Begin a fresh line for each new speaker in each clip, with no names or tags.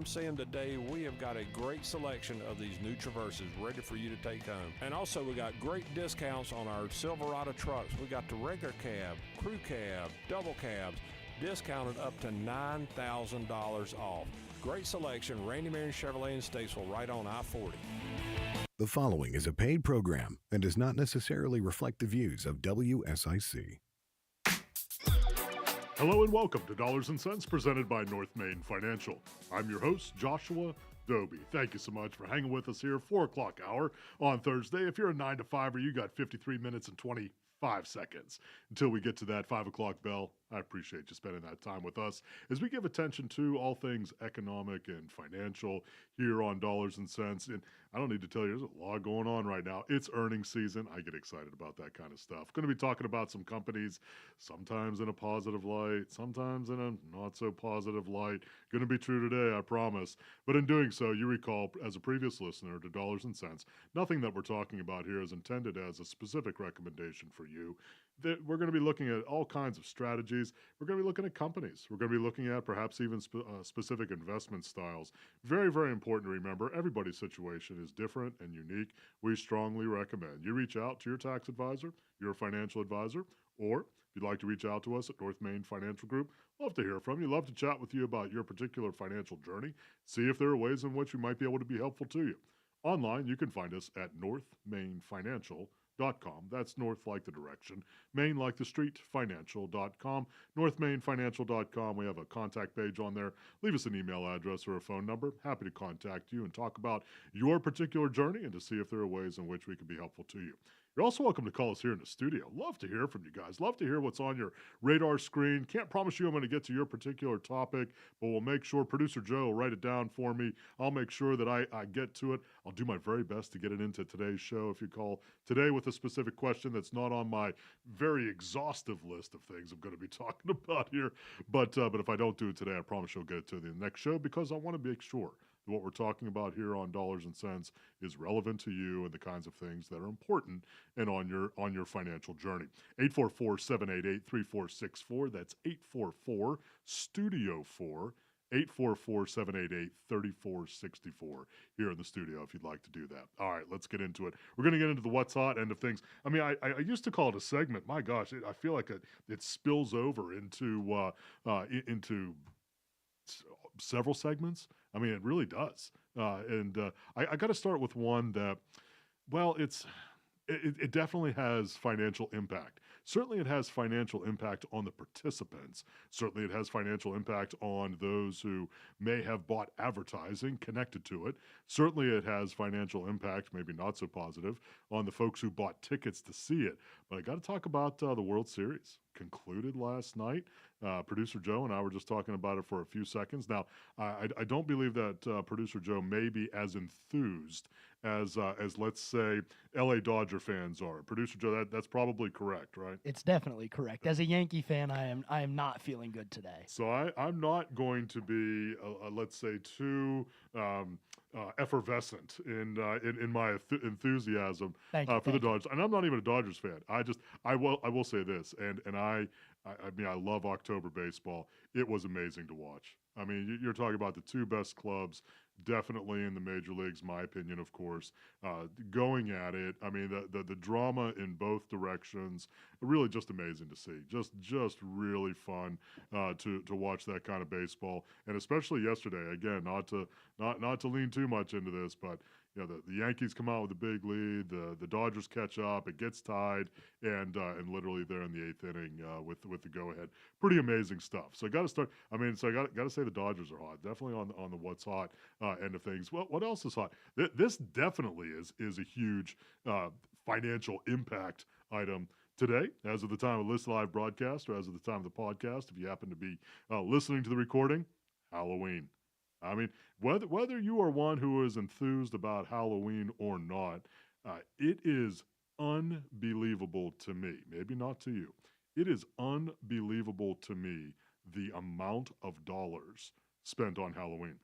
see them today. We have got a great selection of these new Traverses ready for you to take home. And also, we got great discounts on our Silverado trucks. We got the regular cab, crew cab, double cabs, discounted up to $9,000 off. Great selection, Randy Marion Chevrolet in Statesville, right on I-40.
The following is a paid program and does not necessarily reflect the views of WSIC.
Hello and welcome to Dollars and Cents presented by North Main Financial. I'm your host, Joshua Dobi. Thank you so much for hanging with us here, 4 o'clock hour on Thursday. If you're a 9 to 5er, you got 53 minutes and 25 seconds until we get to that 5 o'clock bell. I appreciate you spending that time with us as we give attention to all things economic and financial here on Dollars and Cents. And I don't need to tell you, there's a lot going on right now. It's earnings season. I get excited about that kind of stuff. Going to be talking about some companies, sometimes in a positive light, sometimes in a not so positive light. Going to be true today, I promise. But in doing so, you recall, as a previous listener to Dollars and Cents, nothing that we're talking about here is intended as a specific recommendation for you. That we're going to be looking at all kinds of strategies. We're going to be looking at companies. We're going to be looking at perhaps even specific investment styles. Very, very important to remember, everybody's situation is different and unique. We strongly recommend you reach out to your tax advisor, your financial advisor, or if you'd like to reach out to us at North Main Financial Group, love to hear from you. Love to chat with you about your particular financial journey. See if there are ways in which we might be able to be helpful to you. Online, you can find us at northmainfinancial.com. That's north like the direction, Main like the street, financial.com, northmainfinancial.com. We have a contact page on there. Leave us an email address or a phone number. Happy to contact you and talk about your particular journey and to see if there are ways in which we can be helpful to you. You're also welcome to call us here in the studio. Love to hear from you guys. Love to hear what's on your radar screen. Can't promise you I'm going to get to your particular topic, but we'll make sure Producer Joe will write it down for me. I'll make sure that I get to it. I'll do my very best to get it into today's show. If you call today with a specific question that's not on my very exhaustive list of things I'm going to be talking about here, but if I don't do it today, I promise you'll get it to the next show because I want to make sure that what we're talking about here on Dollars and Cents is relevant to you and the kinds of things that are important and on your financial journey. 844-788-3464. That's 844-STUDIO-4. 844-788-3464 here in the studio if you'd like to do that. All right, let's get into it. We're going to get into the what's hot end of things. I mean, I used to call it a segment. My gosh, I feel like it spills over into several segments. I mean, it really does. I got to start with one that, well, it definitely has financial impact. Certainly it has financial impact on the participants. Certainly it has financial impact on those who may have bought advertising connected to it. Certainly it has financial impact, maybe not so positive, on the folks who bought tickets to see it. But I got to talk about the World Series. Concluded last night. Producer Joe and I were just talking about it for a few seconds. Now, I don't believe that Producer Joe may be as enthused as let's say LA Dodger fans are. Producer Joe, that's probably correct, right?
It's definitely correct. As a Yankee fan, I am not feeling good today.
So I'm not going to be let's say too effervescent in my enthusiasm for the Dodgers, and I'm not even a Dodgers fan. I will say this, and I mean I love October baseball. It was amazing to watch. I mean, you're talking about the two best clubs, definitely in the major leagues, my opinion, of course, going at it. I mean, the drama in both directions, really just amazing to see. Just really fun to watch that kind of baseball, and especially yesterday. Again, not to lean too much into this, but you know, the Yankees come out with a big lead, the Dodgers catch up, it gets tied, and literally they're in the 8th inning with the go ahead. Pretty amazing stuff. So I got to start. I mean, so I got to say the Dodgers are hot, definitely on the what's hot end of things. Well, what else is hot? This definitely is a huge financial impact item today, as of the time of this live broadcast, or as of the time of the podcast. If you happen to be listening to the recording, Halloween. I mean, whether you are one who is enthused about Halloween or not, it is unbelievable to me. Maybe not to you. It is unbelievable to me the amount of dollars spent on Halloween.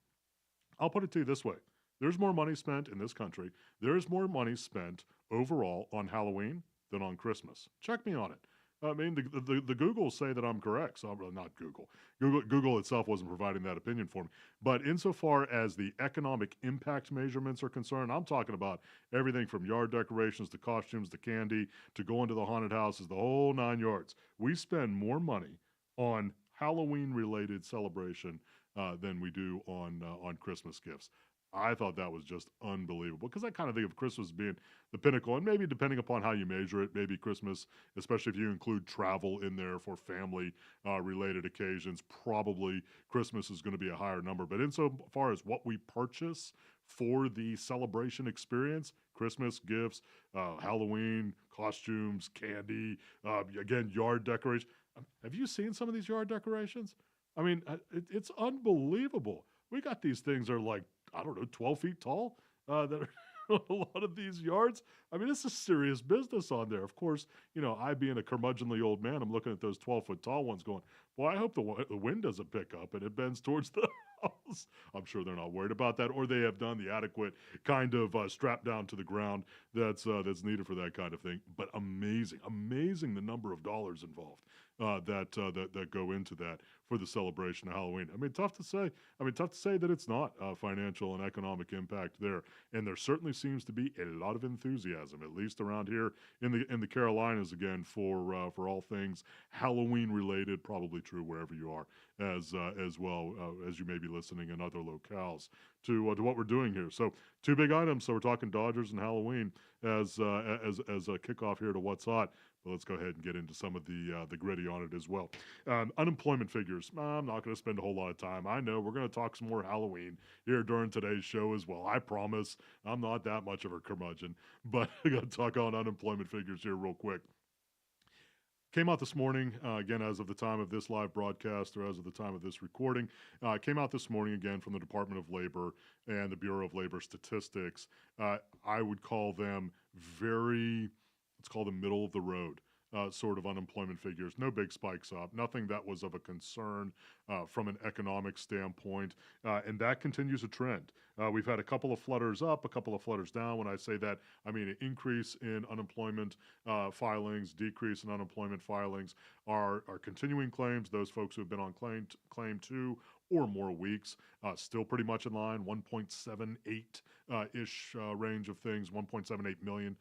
I'll put it to you this way. There's more money spent in this country. There is more money spent overall on Halloween than on Christmas. Check me on it. I mean, the Google say that I'm correct. So not Google. Google itself wasn't providing that opinion for me. But insofar as the economic impact measurements are concerned, I'm talking about everything from yard decorations to costumes to candy to going to the haunted houses, the whole 9 yards. We spend more money on Halloween-related celebration than we do on Christmas gifts. I thought that was just unbelievable because I kind of think of Christmas being the pinnacle, and maybe depending upon how you measure it, maybe Christmas, especially if you include travel in there for family-related occasions, probably Christmas is going to be a higher number. But insofar as what we purchase for the celebration experience, Christmas gifts, Halloween costumes, candy, again, yard decorations. Have you seen some of these yard decorations? I mean, it's unbelievable. We got these things that are like, I don't know, 12 feet tall that are a lot of these yards. I mean, it's a serious business on there. Of course, I being a curmudgeonly old man, I'm looking at those 12-foot tall ones going, boy, I hope the wind doesn't pick up and it bends towards the house. I'm sure they're not worried about that, or they have done the adequate kind of strap down to the ground that's needed for that kind of thing. But amazing the number of dollars involved that go into that for the celebration of Halloween. I mean, tough to say that it's not financial and economic impact there. And there certainly seems to be a lot of enthusiasm, at least around here in the Carolinas, again, for all things Halloween related. Probably true wherever you are, as well as you may be listening in other locales to what we're doing here. So 2 big items. So we're talking Dodgers and Halloween as a kickoff here to What's Hot. But let's go ahead and get into some of the gritty on it as well. Unemployment figures. I'm not going to spend a whole lot of time. I know we're going to talk some more Halloween here during today's show as well. I promise I'm not that much of a curmudgeon, but I'm going to talk on unemployment figures here real quick. Came out this morning, again, as of the time of this live broadcast or as of the time of this recording, came out this morning again from the Department of Labor and the Bureau of Labor Statistics. I would call them let's call them middle of the road sort of unemployment figures. No big spikes up, nothing that was of a concern from an economic standpoint, and that continues a trend. We've had a couple of flutters up, a couple of flutters down. When I say that, I mean an increase in unemployment filings, decrease in unemployment filings. Are continuing claims, those folks who have been on claim 2 or more weeks, still pretty much in line, 1.78-ish range of things, 1.78 million,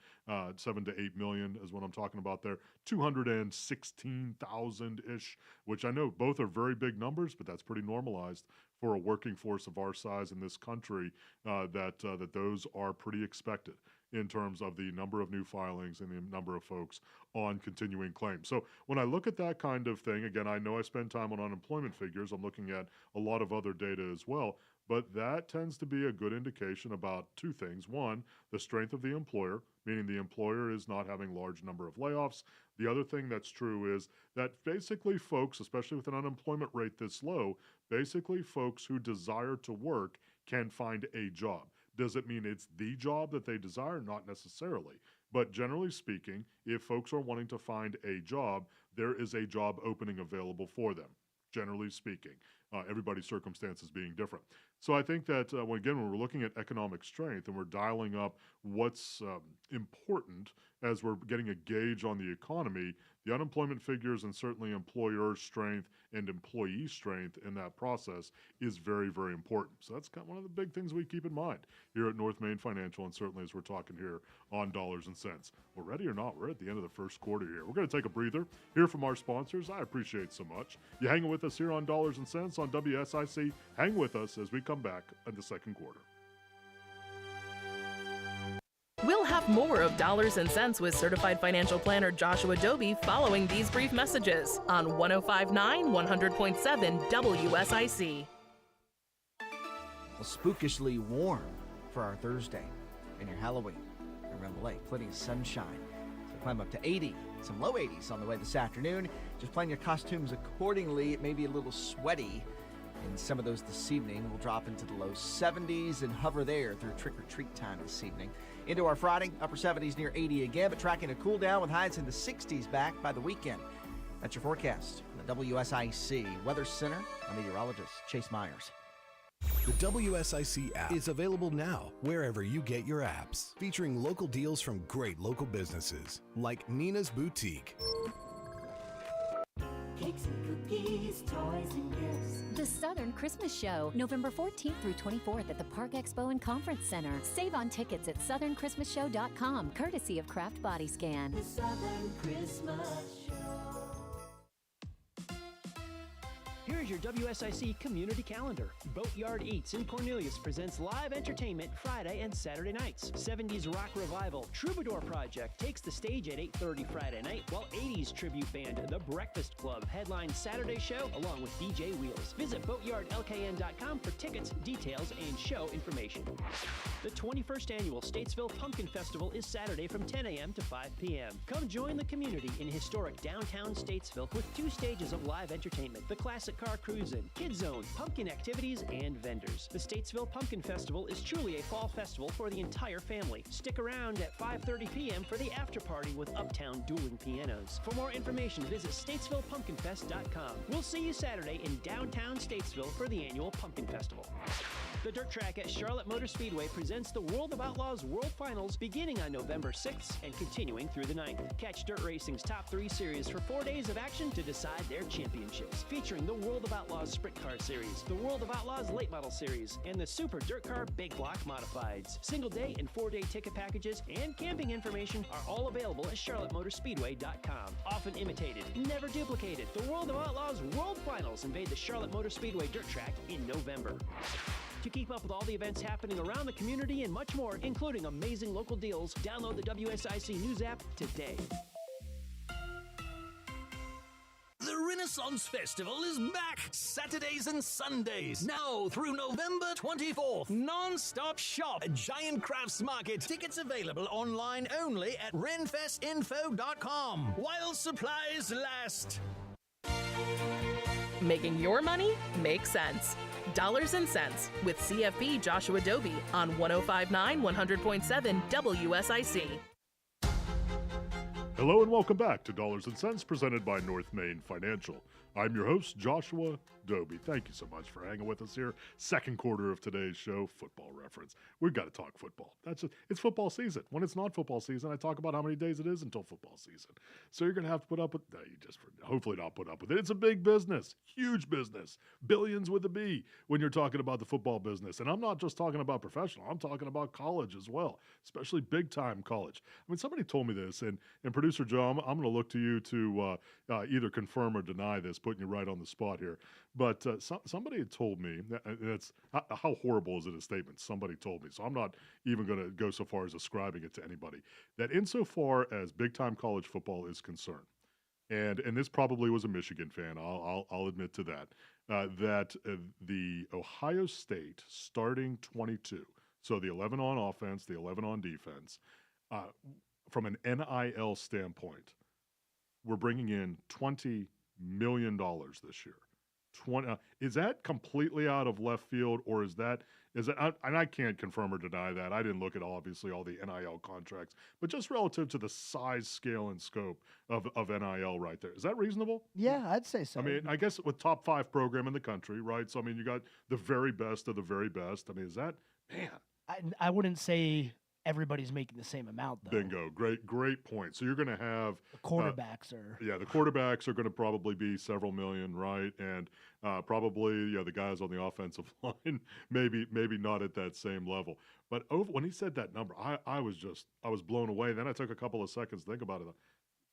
7 to 8 million is what I'm talking about there, 216,000-ish, which I know both are very big numbers, but that's pretty normalized for a working force of our size in this country, that those are pretty expected in terms of the number of new filings and the number of folks on continuing claims. So when I look at that kind of thing, again, I know I spend time on unemployment figures. I'm looking at a lot of other data as well, but that tends to be a good indication about 2 things. One, the strength of the employer, meaning the employer is not having large number of layoffs. The other thing that's true is that basically folks, especially with an unemployment rate this low, basically folks who desire to work can find a job. Does it mean it's the job that they desire? Not necessarily. But generally speaking, if folks are wanting to find a job, there is a job opening available for them, generally speaking, everybody's circumstances being different. So I think that, when we're looking at economic strength and we're dialing up what's important as we're getting a gauge on the economy, the unemployment figures and certainly employer strength and employee strength in that process is very, very important. So that's kind of one of the big things we keep in mind here at North Main Financial, and certainly as we're talking here on Dollars and Cents. Well, ready or not, we're at the end of the first quarter here. We're going to take a breather, hear from our sponsors. I appreciate so much you hanging with us here on Dollars and Cents on WSIC. Hang with us as we come back in the second quarter.
We'll have more of Dollars and Cents with certified financial planner Joshua Dobi following these brief messages on 105.9 100.7 WSIC.
Well, spookishly warm for our Thursday and your Halloween around the lake. Plenty of sunshine. So climb up to 80, some low 80s on the way this afternoon. Just plan your costumes accordingly. It may be a little sweaty. And some of those this evening will drop into the low 70s and hover there through trick-or-treat time this evening. Into our Friday, upper 70s near 80 again, but tracking a cool down with highs in the 60s back by the weekend. That's your forecast from the WSIC Weather Center. I'm meteorologist Chase Myers.
The WSIC app is available now wherever you get your apps, featuring local deals from great local businesses like Nina's Boutique,
cupcakes and cookies, toys and gifts.
The Southern Christmas Show, November 14th through 24th at the Park Expo and Conference Center. Save on tickets at southernChristmasShow.com, courtesy of Kraft Body Scan.
The Southern Christmas Show.
Here's your WSIC community calendar. Boatyard Eats in Cornelius presents live entertainment Friday and Saturday nights. 70s rock revival Troubadour Project takes the stage at 8:30 Friday night, while 80s tribute band The Breakfast Club headlines Saturday show along with DJ Wheels. Visit boatyardlkn.com for tickets, details, and show information. The 21st annual Statesville Pumpkin Festival is Saturday from 10 a.m. to 5 p.m. Come join the community in historic downtown Statesville with 2 stages of live entertainment: the Classic Car Cruisin', Kid Zone, pumpkin activities, and vendors. The Statesville Pumpkin Festival is truly a fall festival for the entire family. Stick around at 5:30 p.m. for the after party with Uptown dueling pianos. For more information, visit StatesvillePumpkinFest.com. We'll see you Saturday in downtown Statesville for the annual Pumpkin Festival. The Dirt Track at Charlotte Motor Speedway presents the World of Outlaws World Finals beginning on November 6th and continuing through the 9th. Catch Dirt Racing's top 3 series for 4 days of action to decide their championships, featuring the World of Outlaws Sprint Car Series, the World of Outlaws Late Model Series, and the Super Dirt Car Big Block Modifieds. Single day and 4-day ticket packages and camping information are all available at charlottemotorspeedway.com. Often imitated, never duplicated, the World of Outlaws World Finals invade the Charlotte Motor Speedway Dirt Track in November. To keep up with all the events happening around the community and much more, including amazing local deals, download the WSIC News app today.
The Renaissance Festival is back, Saturdays and Sundays, now through November 24th. Non-stop shop at Giant Crafts Market. Tickets available online only at renfestinfo.com while supplies last.
Making your money make sense. Dollars and Cents with CFP Joshua Dobi on 105.9 100.7 WSIC.
Hello and welcome back to Dollars and Cents presented by North Main Financial. I'm your host, Joshua Dobi. Thank you so much for hanging with us here. Second quarter of today's show, football reference. We've got to talk football. It's football season. When it's not football season, I talk about how many days it is until football season. So you're going to have to put up with, hopefully not put up with it. It's a big business, huge business, billions with a B when you're talking about the football business. And I'm not just talking about professional, I'm talking about college as well, especially big time college. I mean, somebody told me this, and producer Joe, I'm going to look to you to either confirm or deny this, putting you right on the spot here. But somebody had told me, that's how horrible is it a statement? Somebody told me, so I'm not even going to go so far as ascribing it to anybody, that insofar as big-time college football is concerned, and this probably was a Michigan fan, I'll admit to that, that the Ohio State starting 22, so the 11 on offense, the 11 on defense, from an NIL standpoint, we're bringing in $20 million this year. Is that completely out of left field, or is that and I can't confirm or deny that. I didn't look at obviously all the NIL contracts, but just relative to the size, scale, and scope of NIL right there. Is that reasonable?
Yeah, I'd say so.
I mean, I guess with top 5 program in the country, right? So I mean, you got the very best of the very best. I mean, is that, man?
I wouldn't say everybody's making the same amount, though.
Bingo. Great point. So you're going to have
the quarterbacks are.
Yeah, the quarterbacks are going to probably be several million, right? And probably the guys on the offensive line, maybe not at that same level. But when he said that number, I was blown away. Then I took a couple of seconds to think about it.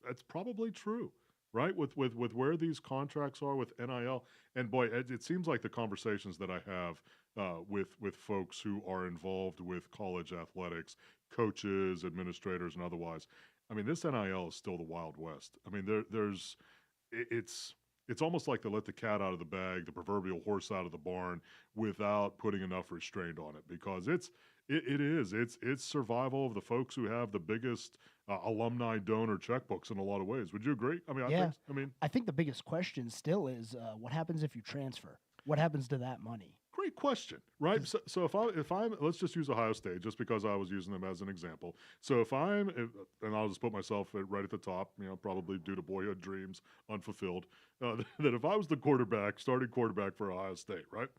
That's probably true, right? With where these contracts are with NIL, and boy, it seems like the conversations that I have with folks who are involved with college athletics, coaches, administrators, and otherwise. I mean, this NIL is still the Wild West. I mean, it's almost like they let the cat out of the bag, the proverbial horse out of the barn, without putting enough restraint on it, because it's survival of the folks who have the biggest alumni donor checkbooks in a lot of ways. Would you agree? I mean,
I think the biggest question still is what happens if you transfer? What happens to that money?
Great question, right? So if I'm let's just use Ohio State, just because I was using them as an example. So and I'll just put myself right at the top, probably due to boyhood dreams unfulfilled, that if I was the starting quarterback for Ohio State, right,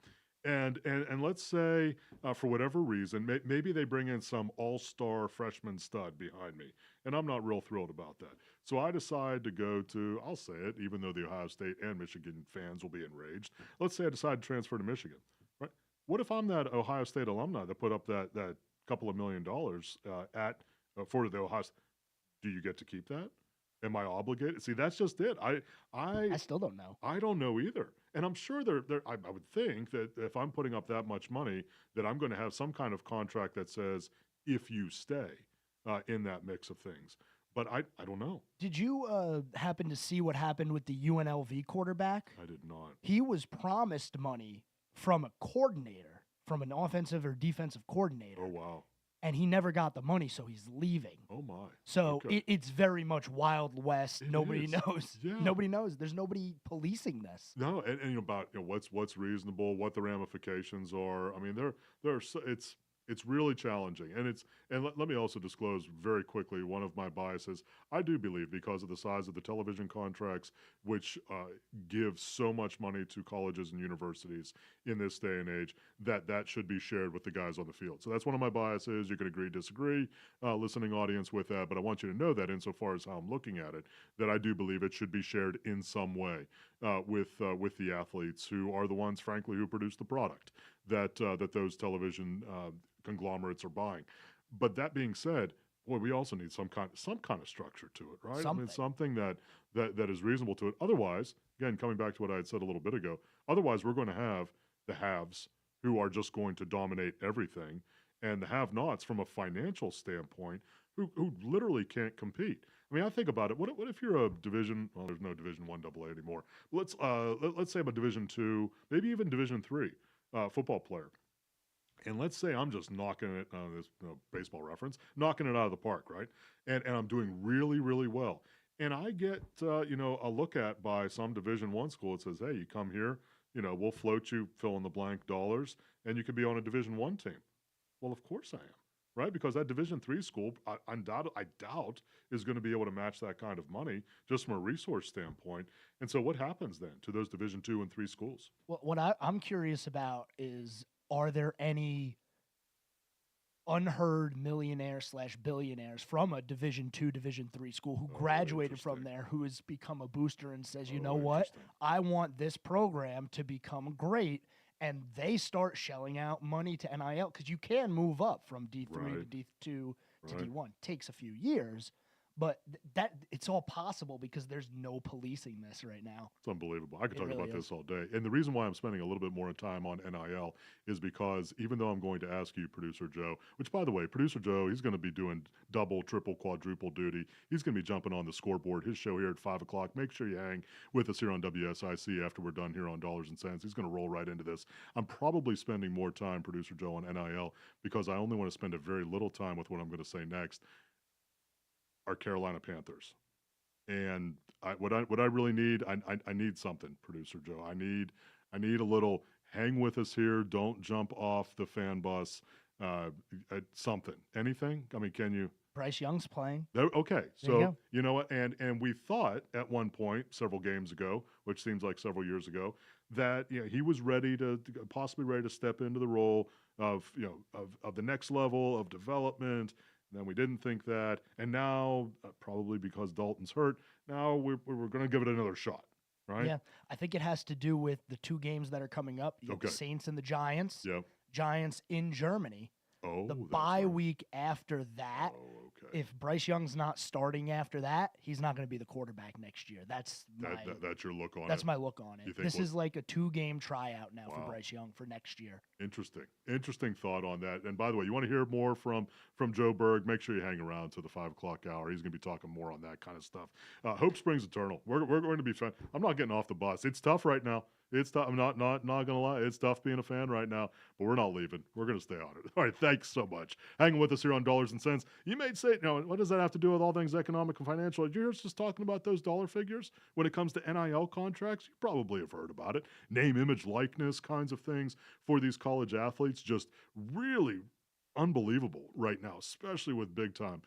And let's say, for whatever reason, maybe they bring in some all-star freshman stud behind me, and I'm not real thrilled about that. So I decide to go to, I'll say it, even though the Ohio State and Michigan fans will be enraged. Let's say I decide to transfer to Michigan, right? What if I'm that Ohio State alumni that put up that couple of $1 million for the Ohio State? Do you get to keep that? Am I obligated? See, that's just it.
I still don't know.
I don't know either. And I'm sure I would think that if I'm putting up that much money, that I'm going to have some kind of contract that says, if you stay in that mix of things. But I don't know.
Did you happen to see what happened with the UNLV quarterback?
I did not.
He was promised money from a coordinator, from an offensive or defensive coordinator.
Oh, wow.
And he never got the money, so he's leaving.
Oh, my.
So
Okay.
it's very much Wild West. Nobody
is.
knows.
Yeah.
Nobody knows. There's nobody policing this.
No, and about what's reasonable, what the ramifications are. I mean, it's really challenging, and let me also disclose very quickly one of my biases. I do believe, because of the size of the television contracts, which give so much money to colleges and universities in this day and age, that should be shared with the guys on the field. So that's one of my biases. You can agree, disagree, listening audience with that, but I want you to know that insofar as how I'm looking at it, that I do believe it should be shared in some way with the athletes who are the ones, frankly, who produce the product that those television conglomerates are buying. But that being said, boy, we also need some kind of structure to it, right?
Something.
I mean, something that is reasonable to it. Otherwise, again, coming back to what I had said a little bit ago, otherwise we're going to have the haves who are just going to dominate everything, and the have-nots from a financial standpoint who literally can't compete. I mean, I think about it. What if you're a Division? Well, there's no Division I AA anymore. Let's say I'm a Division II, maybe even Division III football player. And let's say I'm just knocking it, this baseball reference, knocking it out of the park, right? And I'm doing really, really well. And I get, a look at by some Division I school that says, hey, you come here, we'll float you fill in the blank dollars, and you can be on a Division I team. Well, of course I am, right? Because that Division III school, I doubt is going to be able to match that kind of money just from a resource standpoint. And so what happens then to those Division II and III schools?
Well, what I'm curious about is, are there any unheard millionaire/billionaires from a Division II, Division III school who graduated from there, who has become a booster and says, you know what, I want this program to become great, and they start shelling out money to NIL, because you can move up from D3 to D2 to D1. Takes a few years, but that it's all possible because there's no policing this right now.
It's unbelievable. I could talk
really
about
is.
this all day. And the reason why I'm spending a little bit more time on NIL is because even though I'm going to ask you, Producer Joe, which, by the way, Producer Joe, he's going to be doing double, triple, quadruple duty. He's going to be jumping on the scoreboard, his show here at 5 o'clock. Make sure you hang with us here on WSIC after we're done here on Dollars and Cents. He's going to roll right into this. I'm probably spending more time, Producer Joe, on NIL because I only want to spend a very little time with what I'm going to say next. Our Carolina Panthers, and what I really need, I need something, Producer Joe. I need a little hang with us here. Don't jump off the fan bus. Something, anything. I mean, can you?
Bryce Young's playing.
Okay,
There you
so
go.
you know what, and we thought at one point several games ago, which seems like several years ago, that he was ready possibly ready to step into the role of of the next level of development. Then we didn't think that, and now probably because Dalton's hurt, now we're going to give it another shot, right?
Yeah, I think it has to do with the two games that are coming up. You have the Saints and the Giants.
Yep.
Giants in Germany.
Oh,
the bye week after that. If Bryce Young's not starting after that, he's not going to be the quarterback next year. That's
that's your look on it.
That's my look on it. This is like a 2-game tryout now for
Wow.
Bryce Young for next year.
Interesting thought on that. And by the way, you want to hear more from Joe Berg, make sure you hang around to the 5 o'clock hour. He's going to be talking more on that kind of stuff. Hope springs eternal. We're going to be fun. I'm not getting off the bus. It's tough right now. It's tough. I'm not going to lie. It's tough being a fan right now, but we're not leaving. We're going to stay on it. All right. Thanks so much. Hanging with us here on Dollars and Cents. You may say, what does that have to do with all things economic and financial? You're just talking about those dollar figures when it comes to NIL contracts. You probably have heard about it. Name, image, likeness kinds of things for these college athletes. Just really unbelievable right now, especially with big-time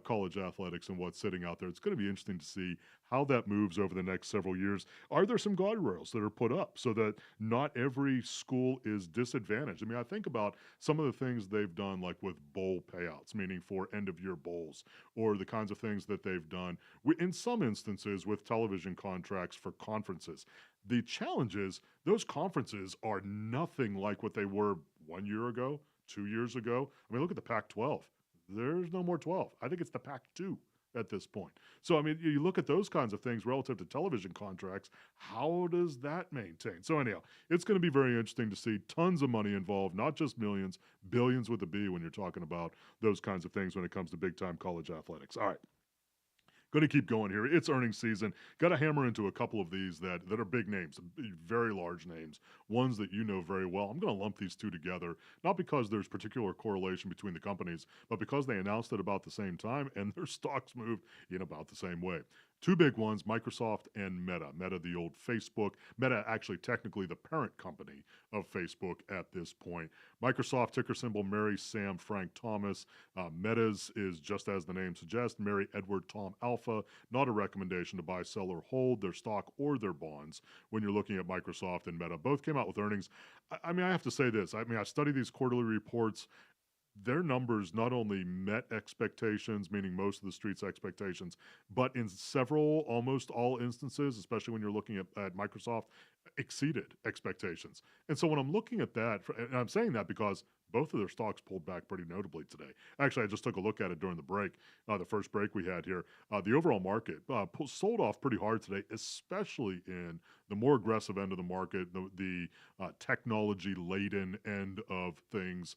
college athletics and what's sitting out there. It's going to be interesting to see how that moves over the next several years. Are there some guardrails that are put up so that not every school is disadvantaged? I mean, I think about some of the things they've done, like with bowl payouts, meaning for end-of-year bowls, or the kinds of things that they've done in some instances with television contracts for conferences. The challenge is those conferences are nothing like what they were 1 year ago, 2 years ago. I mean, look at the Pac-12. There's no more 12. I think it's the Pac-2 at this point. So, I mean, you look at those kinds of things relative to television contracts, how does that maintain? So anyhow, it's going to be very interesting to see tons of money involved, not just millions, billions with a B when you're talking about those kinds of things when it comes to big-time college athletics. All right. Going to keep going here. It's earnings season. Got to hammer into a couple of these that are big names, very large names, ones that you know very well. I'm going to lump these two together, not because there's particular correlation between the companies, but because they announced it about the same time and their stocks moved in about the same way. Two big ones, Microsoft and Meta. Meta, the old Facebook. Meta, actually technically the parent company of Facebook at this point. Microsoft, ticker symbol Mary Sam Frank Thomas. Meta's is just as the name suggests, Mary Edward Tom Alpha. Not a recommendation to buy, sell, or hold their stock or their bonds when you're looking at Microsoft and Meta. Both came out with earnings. I mean, I have to say this. I mean, I study these quarterly reports. Their numbers not only met expectations, meaning most of the street's expectations, but in several, almost all instances, especially when you're looking at Microsoft, exceeded expectations. And so when I'm looking at that, and I'm saying that because both of their stocks pulled back pretty notably today. Actually, I just took a look at it during the break, the first break we had here. The overall market sold off pretty hard today, especially in the more aggressive end of the market, the technology-laden end of things,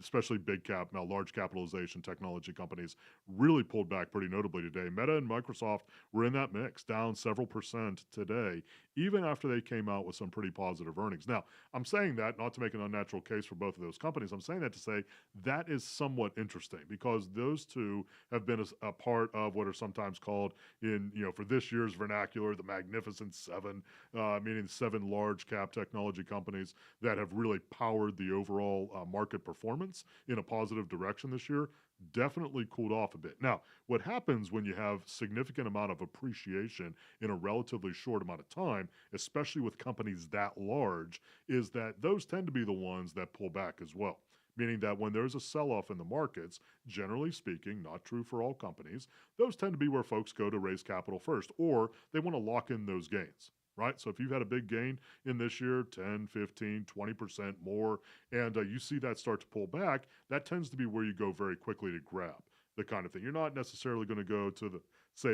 especially big cap, now large capitalization technology companies really pulled back pretty notably today. Meta and Microsoft were in that mix, down several percent today, even after they came out with some pretty positive earnings. Now, I'm saying that not to make an unnatural case for both of those companies. I'm saying that to say that is somewhat interesting because those two have been a part of what are sometimes called for this year's vernacular, the Magnificent Seven, meaning 7 large cap technology companies that have really powered the overall market performance in a positive direction this year. Definitely cooled off a bit. Now, what happens when you have significant amount of appreciation in a relatively short amount of time, especially with companies that large, is that those tend to be the ones that pull back as well. Meaning that when there's a sell-off in the markets, generally speaking, not true for all companies, those tend to be where folks go to raise capital first, or they want to lock in those gains. Right? So if you've had a big gain in this year, 10, 15, 20% more, and you see that start to pull back, that tends to be where you go very quickly to grab the kind of thing. You're not necessarily going to go to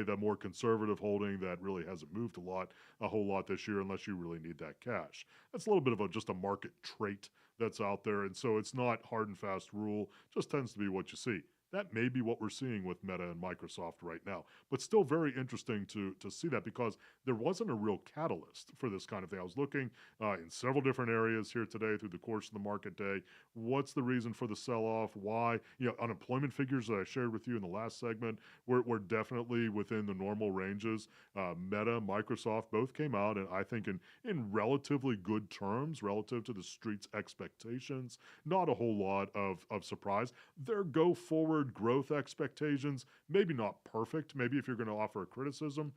the more conservative holding that really hasn't moved a whole lot this year unless you really need that cash. That's a little bit of just a market trait that's out there. And so it's not hard and fast rule, just tends to be what you see. That may be what we're seeing with Meta and Microsoft right now, but still very interesting to see that because there wasn't a real catalyst for this kind of thing. I was looking in several different areas here today through the course of the market day. What's the reason for the sell-off? Why? Unemployment figures that I shared with you in the last segment were definitely within the normal ranges. Meta, Microsoft both came out, and I think in relatively good terms relative to the street's expectations. Not a whole lot of surprise. Their go-forward growth expectations, maybe not perfect. Maybe if you're going to offer a criticism,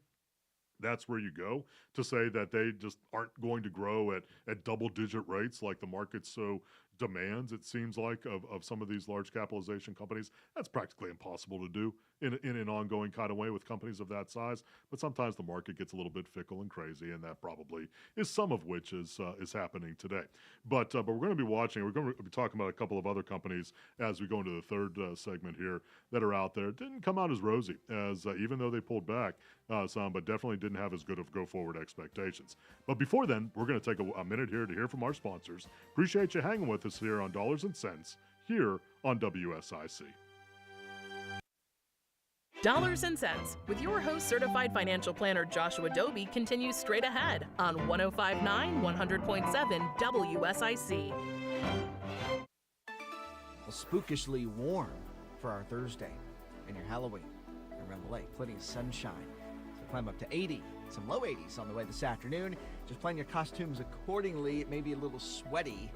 that's where you go to say that they just aren't going to grow at double-digit rates like the market so demands, it seems like, of some of these large capitalization companies. That's practically impossible to do in an ongoing kind of way with companies of that size. But sometimes the market gets a little bit fickle and crazy, and that probably is some of which is happening today. But we're going to be watching. We're going to be talking about a couple of other companies as we go into the third segment here that are out there. It didn't come out as rosy as even though they pulled back some, but definitely didn't have as good of go-forward expectations. But before then, we're going to take a minute here to hear from our sponsors. Appreciate you hanging with us here on Dollars and Cents here on WSIC.
Dollars and Cents with your host, certified financial planner Joshua Dobi, continues straight ahead on 105.9 100.7 WSIC.
Well, spookishly warm for our Thursday and your Halloween around the lake. Plenty of sunshine. So climb up to 80, some low 80s on the way this afternoon. Just plan your costumes accordingly. It may be a little sweaty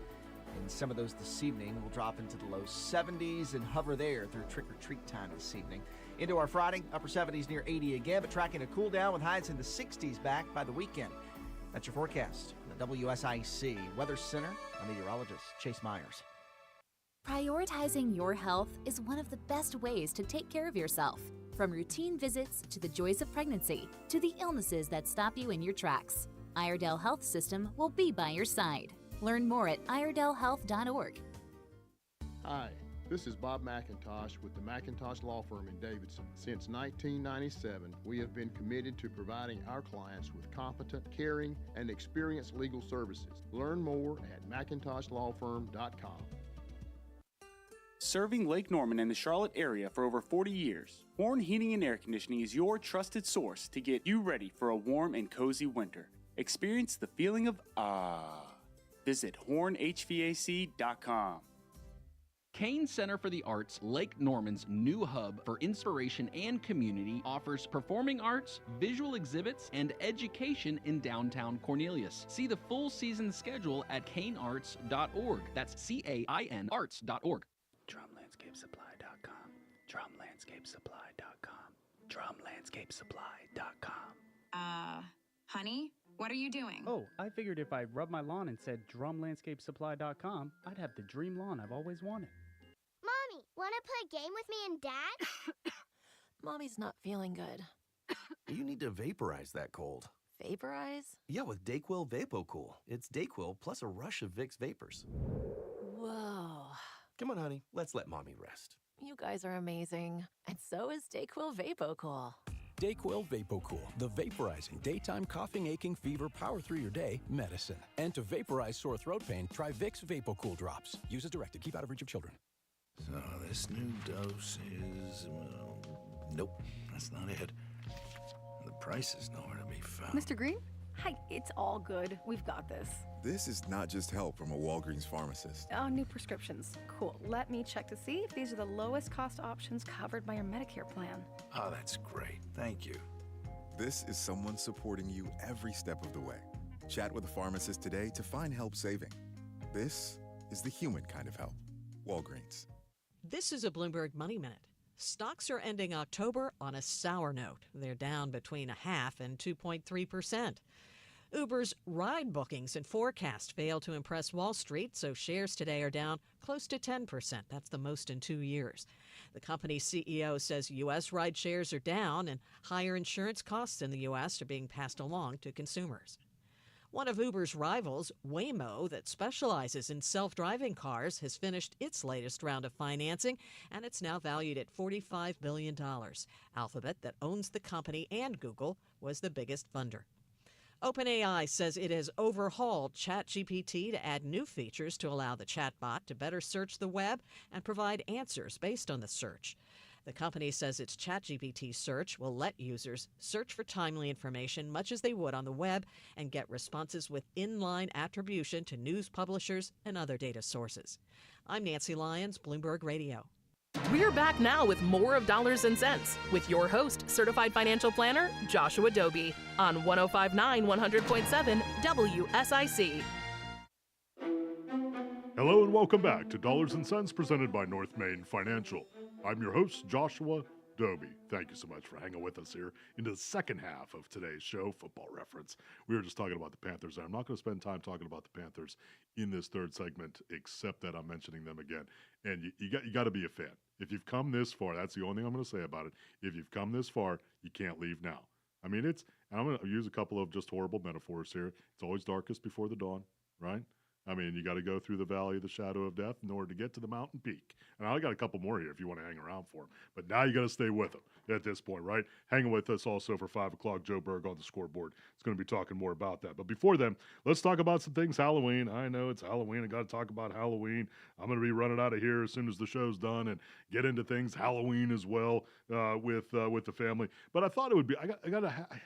And some of those this evening will drop into the low 70s and hover there through trick-or-treat time this evening. Into our Friday, upper 70s near 80 again, but tracking a cool down with highs in the 60s back by the weekend. That's your forecast from the WSIC Weather Center. I'm meteorologist Chase Myers.
Prioritizing your health is one of the best ways to take care of yourself. From routine visits to the joys of pregnancy to the illnesses that stop you in your tracks, Iredell Health System will be by your side. Learn more at iredellhealth.org.
Hi, this is Bob McIntosh with the McIntosh Law Firm in Davidson. Since 1997, we have been committed to providing our clients with competent, caring, and experienced legal services. Learn more at McIntoshLawFirm.com.
Serving Lake Norman and the Charlotte area for over 40 years, Horn Heating and Air Conditioning is your trusted source to get you ready for a warm and cozy winter. Experience the feeling of Visit hornhvac.com.
Kane Center for the Arts, Lake Norman's new hub for inspiration and community, offers performing arts, visual exhibits, and education in downtown Cornelius. See the full season schedule at canearts.org. That's CAIN arts.org.
DrumLandscapeSupply.com. DrumLandscapeSupply.com. DrumLandscapeSupply.com.
Honey, what are you doing?
Oh, I figured if I rubbed my lawn and said DrumLandscapeSupply.com, I'd have the dream lawn I've always wanted.
Mommy, want to play a game with me and Dad?
Mommy's not feeling good.
You need to vaporize that cold.
Vaporize?
Yeah, with Dayquil VapoCool. It's Dayquil plus a rush of Vicks vapors.
Whoa.
Come on, honey. Let's let Mommy rest.
You guys are amazing. And so is Dayquil VapoCool.
Dayquil VapoCool, the vaporizing daytime coughing, aching, fever, power through your day medicine. And to vaporize sore throat pain, try Vicks VapoCool drops. Use as directed. Keep out of reach of children.
So this new dose is... nope, that's not it. The price is nowhere to be found.
Mr. Green? Hi, it's all good. We've got this.
This is not just help from a Walgreens pharmacist.
Oh, new prescriptions. Cool. Let me check to see if these are the lowest cost options covered by your Medicare plan.
Oh, that's great. Thank you.
This is someone supporting you every step of the way. Chat with a pharmacist today to find help saving. This is the human kind of help. Walgreens.
This is a Bloomberg Money Minute. Stocks are ending October on a sour note. They're down between 0.5% and 2.3%. Uber's ride bookings and forecast failed to impress Wall Street, so shares today are down close to 10%. That's the most in 2 years. The company's CEO says U.S. ride shares are down and higher insurance costs in the U.S. are being passed along to consumers. One of Uber's rivals, Waymo, that specializes in self-driving cars, has finished its latest round of financing, and it's now valued at $45 billion. Alphabet, that owns the company, and Google, was the biggest funder. OpenAI says it has overhauled ChatGPT to add new features to allow the chatbot to better search the web and provide answers based on the search. The company says its ChatGPT search will let users search for timely information much as they would on the web and get responses with inline attribution to news publishers and other data sources. I'm Nancy Lyons, Bloomberg Radio.
We're back now with more of Dollars and Cents with your host, certified financial planner Joshua Dobi on 105.9 100.7 WSIC.
Hello and welcome back to Dollars and Cents presented by North Main Financial. I'm your host, Joshua Dobi. Thank you so much for hanging with us here into the second half of today's show, Football Reference. We were just talking about the Panthers there. I'm not going to spend time talking about the Panthers in this third segment, except that I'm mentioning them again. And you got to be a fan. If you've come this far, that's the only thing I'm going to say about it. If you've come this far, you can't leave now. I mean, and I'm going to use a couple of just horrible metaphors here. It's always darkest before the dawn, right? I mean, you got to go through the valley of the shadow of death in order to get to the mountain peak. And I got a couple more here if you want to hang around for them. But now you got to stay with them at this point, right? Hanging with us also for 5 o'clock, Joe Berg on the scoreboard. It's going to be talking more about that. But before then, let's talk about some things Halloween. I know it's Halloween. I got to talk about Halloween. I'm going to be running out of here as soon as the show's done and get into things Halloween as well with the family. But I thought it would be, I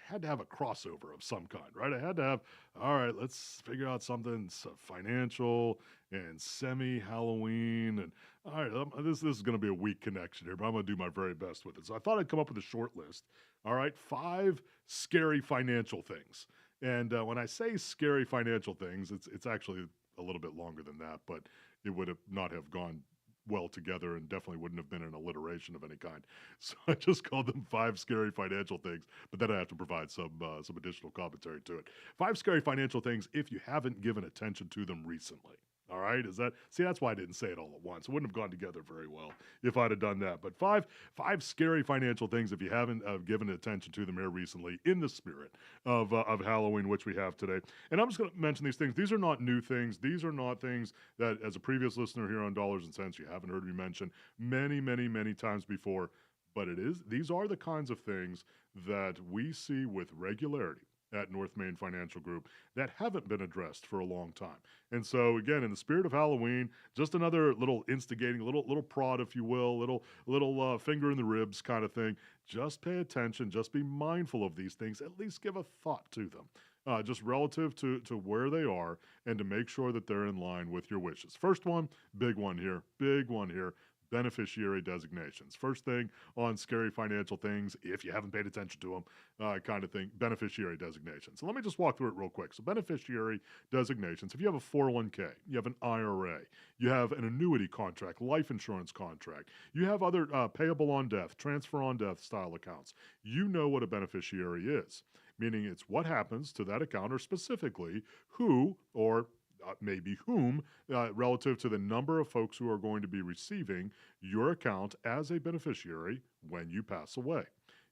had to have a crossover of some kind, right? I had to have, all right, let's figure out something financial and semi-Halloween. And all right, this is going to be a weak connection here, but I'm going to do my very best with it. So I thought I'd come up with a short list. All right, 5 scary financial things. And when I say scary financial things, it's actually a little bit longer than that, but it would have not have gone well together and definitely wouldn't have been an alliteration of any kind. So I just called them 5 scary financial things, but then I have to provide some additional commentary to it. 5 scary financial things if you haven't given attention to them recently. All right, that's why I didn't say it all at once. It wouldn't have gone together very well if I'd have done that. But five scary financial things if you haven't given attention to them here recently in the spirit of Halloween, which we have today. And I'm just going to mention these things. These are not new things. These are not things that, as a previous listener here on Dollars and Cents, you haven't heard me mention many, many, many times before. But these are the kinds of things that we see with regularity at North Main Financial Group that haven't been addressed for a long time. And so, again, in the spirit of Halloween, just another little instigating, little prod, if you will, little finger in the ribs kind of thing. Just pay attention. Just be mindful of these things. At least give a thought to them, just relative to where they are, and to make sure that they're in line with your wishes. First one, big one here. Beneficiary designations. First thing on scary financial things, if you haven't paid attention to them, kind of thing, beneficiary designations. So let me just walk through it real quick. So beneficiary designations, if you have a 401k, you have an IRA, you have an annuity contract, life insurance contract, you have other payable on death, transfer on death style accounts, you know what a beneficiary is. Meaning it's what happens to that account, or specifically who or maybe whom, relative to the number of folks who are going to be receiving your account as a beneficiary when you pass away.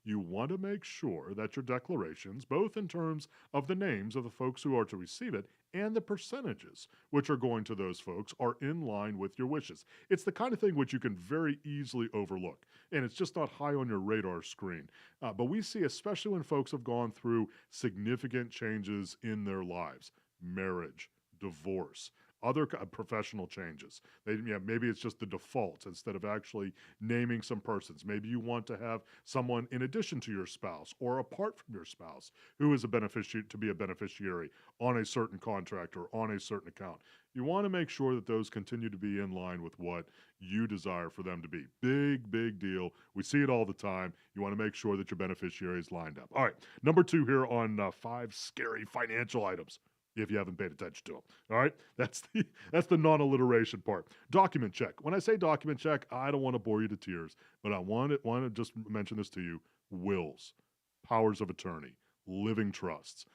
You want to make sure that your declarations, both in terms of the names of the folks who are to receive it and the percentages which are going to those folks, are in line with your wishes. It's the kind of thing which you can very easily overlook, and it's just not high on your radar screen. But we see, especially when folks have gone through significant changes in their lives, marriage, divorce, other professional changes. Maybe it's just the default instead of actually naming some persons. Maybe you want to have someone in addition to your spouse or apart from your spouse who is a beneficiary, to be a beneficiary on a certain contract or on a certain account. You want to make sure that those continue to be in line with what you desire for them to be. Big deal. We see it all the time. You want to make sure that your beneficiary is lined up. All right, number 2 here on 5 scary financial items, if you haven't paid attention to them. All right? That's the non-alliteration part. Document check. When I say document check, I don't want to bore you to tears, but I want to just mention this to you. Wills, powers of attorney, living trusts,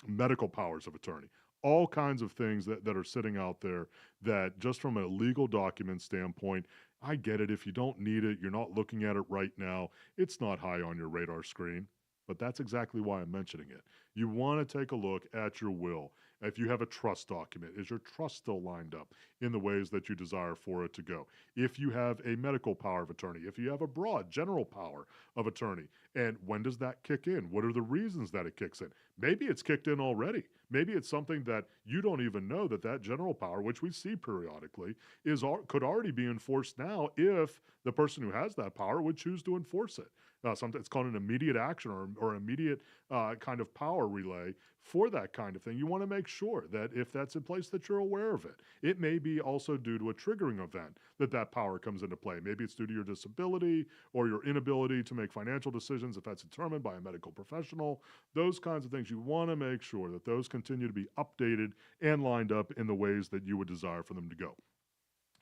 medical powers of attorney, all kinds of things that are sitting out there that, just from a legal document standpoint, I get it. If you don't need it, you're not looking at it right now, it's not high on your radar screen. But that's exactly why I'm mentioning it. You want to take a look at your will. If you have a trust document, is your trust still lined up in the ways that you desire for it to go? If you have a medical power of attorney, if you have a broad general power of attorney, and when does that kick in? What are the reasons that it kicks in? Maybe it's kicked in already. Maybe it's something that you don't even know that general power, which we see periodically, could already be enforced now if the person who has that power would choose to enforce it. Sometimes it's called an immediate action or immediate kind of power relay for that kind of thing. You want to make sure that if that's in place, that you're aware of it. It may be also due to a triggering event that power comes into play. Maybe it's due to your disability or your inability to make financial decisions if that's determined by a medical professional. Those kinds of things, you want to make sure that those continue to be updated and lined up in the ways that you would desire for them to go.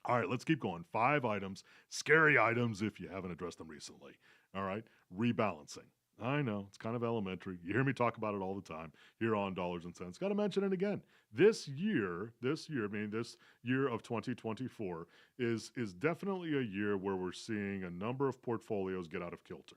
All right, let's keep going. 5 items, scary items if you haven't addressed them recently. All right, rebalancing. I know, it's kind of elementary. You hear me talk about it all the time here on Dollars and Cents. Got to mention it again. This year of 2024 is definitely a year where we're seeing a number of portfolios get out of kilter.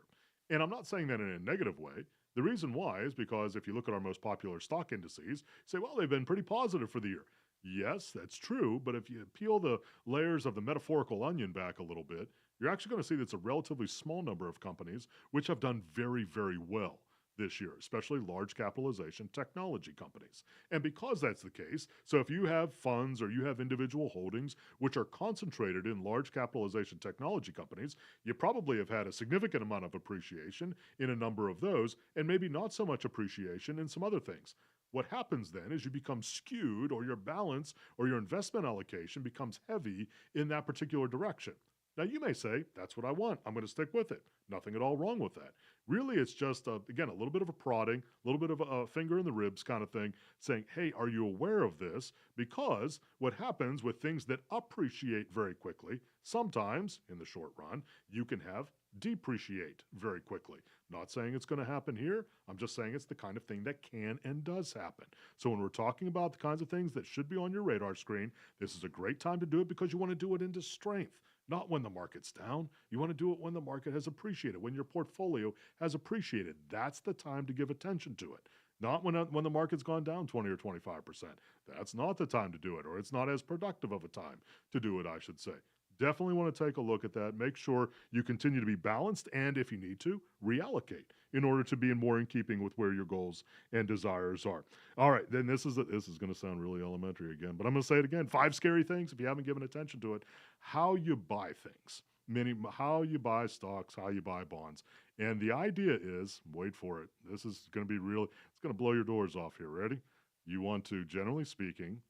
And I'm not saying that in a negative way. The reason why is because if you look at our most popular stock indices, say, well, they've been pretty positive for the year. Yes, that's true, but if you peel the layers of the metaphorical onion back a little bit, you're actually going to see that it's a relatively small number of companies which have done very, very well this year, especially large capitalization technology companies. And because that's the case, so if you have funds or you have individual holdings which are concentrated in large capitalization technology companies, you probably have had a significant amount of appreciation in a number of those, and maybe not so much appreciation in some other things. What happens then is you become skewed, or your balance or your investment allocation becomes heavy in that particular direction. Now, you may say, that's what I want. I'm going to stick with it. Nothing at all wrong with that. Really, it's just, again, a little bit of a prodding, a little bit of a finger in the ribs kind of thing, saying, hey, are you aware of this? Because what happens with things that appreciate very quickly, sometimes, in the short run, you can have depreciate very quickly. Not saying it's going to happen here. I'm just saying it's the kind of thing that can and does happen. So when we're talking about the kinds of things that should be on your radar screen, this is a great time to do it because you want to do it into strength. Not when the market's down. You want to do it when the market has appreciated, when your portfolio has appreciated. That's the time to give attention to it. Not when the market's gone down 20 or 25%. That's not the time to do it, or it's not as productive of a time to do it, I should say. Definitely want to take a look at that. Make sure you continue to be balanced and, if you need to, reallocate in order to be more in keeping with where your goals and desires are. All right, then this is going to sound really elementary again, but I'm going to say it again. 5 scary things, if you haven't given attention to it, how you buy things, meaning how you buy stocks, how you buy bonds. And the idea is, wait for it, this is going to be real, it's going to blow your doors off here. Ready? You want to, generally speaking,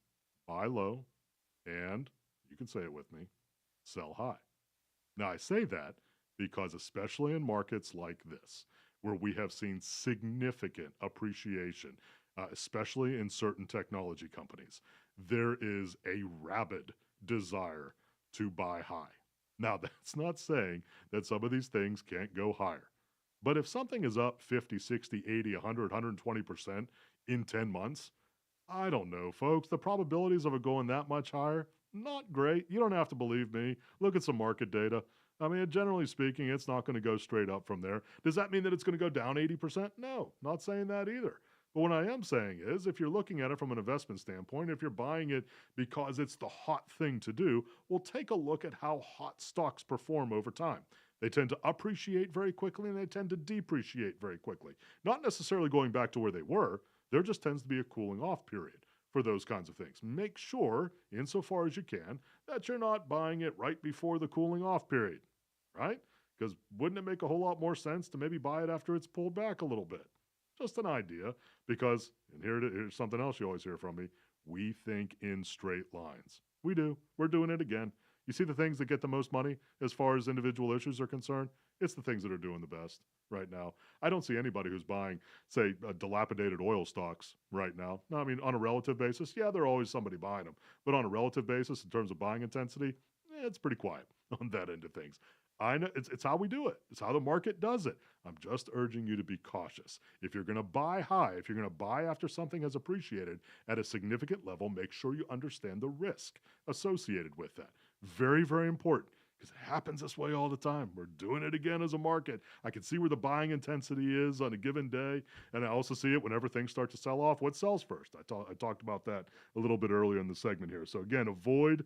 buy low and, you can say it with me, sell high. Now, I say that because especially in markets like this, where we have seen significant appreciation, especially in certain technology companies, there is a rabid desire to buy high. Now, that's not saying that some of these things can't go higher. But if something is up 50, 60, 80, 100, 120% in 10 months, I don't know, folks. The probabilities of it going that much higher, not great. You don't have to believe me. Look at some market data. I mean, generally speaking, it's not going to go straight up from there. Does that mean that it's going to go down 80%? No, not saying that either. But what I am saying is, if you're looking at it from an investment standpoint, if you're buying it because it's the hot thing to do, well, take a look at how hot stocks perform over time. They tend to appreciate very quickly and they tend to depreciate very quickly. Not necessarily going back to where they were. There just tends to be a cooling off period for those kinds of things. Make sure, insofar as you can, that you're not buying it right before the cooling off period, right? Because wouldn't it make a whole lot more sense to maybe buy it after it's pulled back a little bit? Just an idea, because, and here's something else you always hear from me, we think in straight lines. We do. We're doing it again. You see the things that get the most money as far as individual issues are concerned? It's the things that are doing the best right now. I don't see anybody who's buying, say, dilapidated oil stocks right now. No, I mean, on a relative basis, yeah, there's always somebody buying them. But on a relative basis, in terms of buying intensity, it's pretty quiet on that end of things. I know it's how we do it. It's how the market does it. I'm just urging you to be cautious. If you're going to buy high, if you're going to buy after something has appreciated at a significant level, make sure you understand the risk associated with that. Very, very important, because it happens this way all the time. We're doing it again as a market. I can see where the buying intensity is on a given day, and I also see it whenever things start to sell off. What sells first? I talked about that a little bit earlier in the segment here. So again, avoid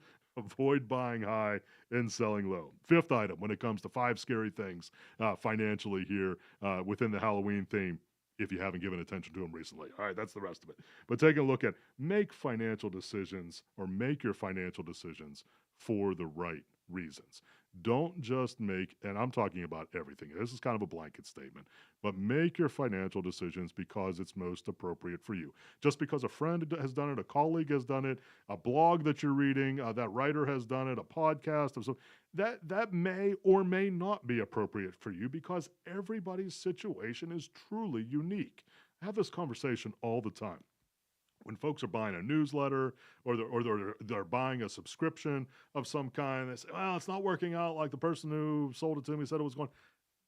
buying high and selling low. 5th item when it comes to 5 scary things financially here within the Halloween theme, if you haven't given attention to them recently. All right, that's the rest of it. But take a look at make financial decisions, or make your financial decisions for the right reasons. Don't just make, and I'm talking about everything. This is kind of a blanket statement, but make your financial decisions because it's most appropriate for you. Just because a friend has done it, a colleague has done it, a blog that you're reading, that writer has done it, a podcast, or so, that may or may not be appropriate for you because everybody's situation is truly unique. I have this conversation all the time. When folks are buying a newsletter or they're buying a subscription of some kind, they say, well, it's not working out like the person who sold it to me said it was going.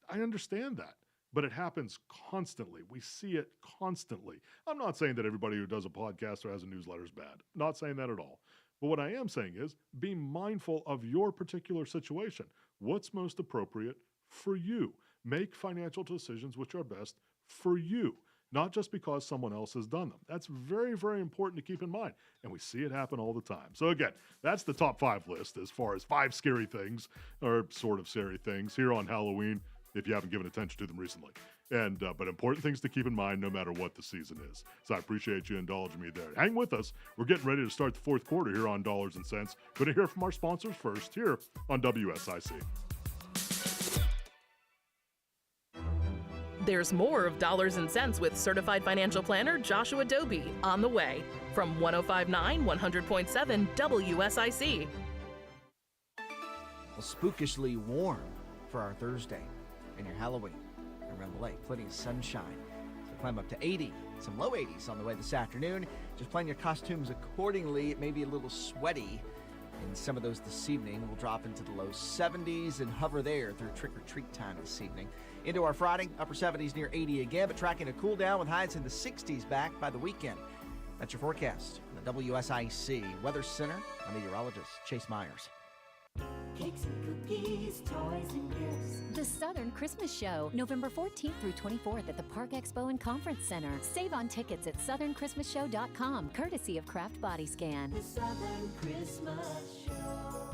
I understand that, but it happens constantly. We see it constantly. I'm not saying that everybody who does a podcast or has a newsletter is bad. Not saying that at all. But what I am saying is be mindful of your particular situation. What's most appropriate for you? Make financial decisions which are best for you. Not just because someone else has done them. That's very, very important to keep in mind. And we see it happen all the time. So again, that's the top 5 list as far as 5 scary things, or sort of scary things, here on Halloween, if you haven't given attention to them recently. And but important things to keep in mind no matter what the season is. So I appreciate you indulging me there. Hang with us. We're getting ready to start the 4th quarter here on Dollars and Cents. Going to hear from our sponsors first here on WSIC.
There's more of Dollars and Cents with certified financial planner Joshua Dobi on the way from 105.9 100.7 WSIC.
spookishly warm for our Thursday and your Halloween around the lake. Plenty of sunshine. So climb up to 80, some low 80s on the way this afternoon. Just plan your costumes accordingly. It may be a little sweaty in some of those this evening. We'll drop into the low 70s and hover there through trick-or-treat time this evening. Into our Friday, upper 70s near 80 again, but tracking a cool down with highs in the 60s back by the weekend. That's your forecast from the WSIC Weather Center. I'm meteorologist Chase Myers.
Cakes and cookies, toys and gifts.
The Southern Christmas Show, November 14th through 24th at the Park Expo and Conference Center. Save on tickets at southernChristmasShow.com, courtesy of Kraft Body Scan.
The Southern Christmas Show.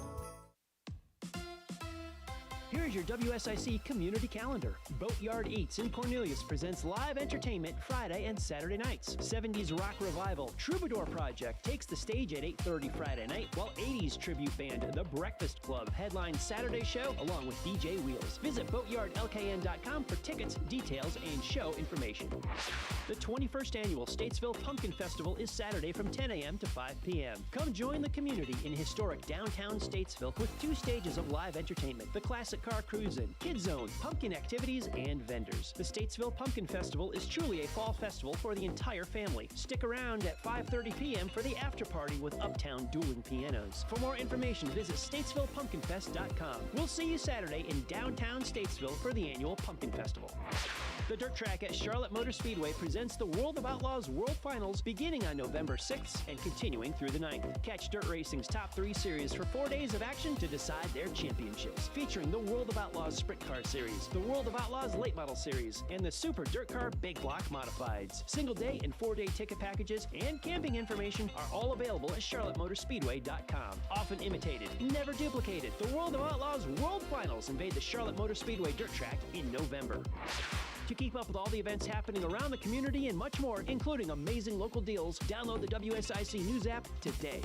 Here's your WSIC community calendar. Boatyard Eats in Cornelius presents live entertainment Friday and Saturday nights. 70s rock revival Troubadour Project takes the stage at 8:30 Friday night, while 80s tribute band The Breakfast Club headlines Saturday show along with DJ Wheels. Visit boatyardlkn.com for tickets, details, and show information. The 21st annual Statesville Pumpkin Festival is Saturday from 10 a.m. to 5 p.m. Come join the community in historic downtown Statesville with 2 stages of live entertainment. The classic car cruise-in, Kid Zone, pumpkin activities, and vendors. The Statesville Pumpkin Festival is truly a fall festival for the entire family. Stick around at 5:30 p.m. for the after party with Uptown Dueling Pianos. For more information, visit statesvillepumpkinfest.com. We'll see you Saturday in downtown Statesville for the annual Pumpkin Festival. The Dirt Track at Charlotte Motor Speedway presents the World of Outlaws World Finals beginning on November 6th and continuing through the 9th. Catch Dirt Racing's top 3 series for 4 days of action to decide their championships, featuring the World of Outlaws Sprint Car Series, the World of Outlaws Late Model Series, and the Super Dirt Car Big Block Modifieds. Single day and 4-day ticket packages and camping information are all available at charlottemotorspeedway.com. Often imitated, never duplicated, the World of Outlaws World Finals invade the Charlotte Motor Speedway Dirt Track in November. To keep up with all the events happening around the community and much more, including amazing local deals, download the WSIC News app today.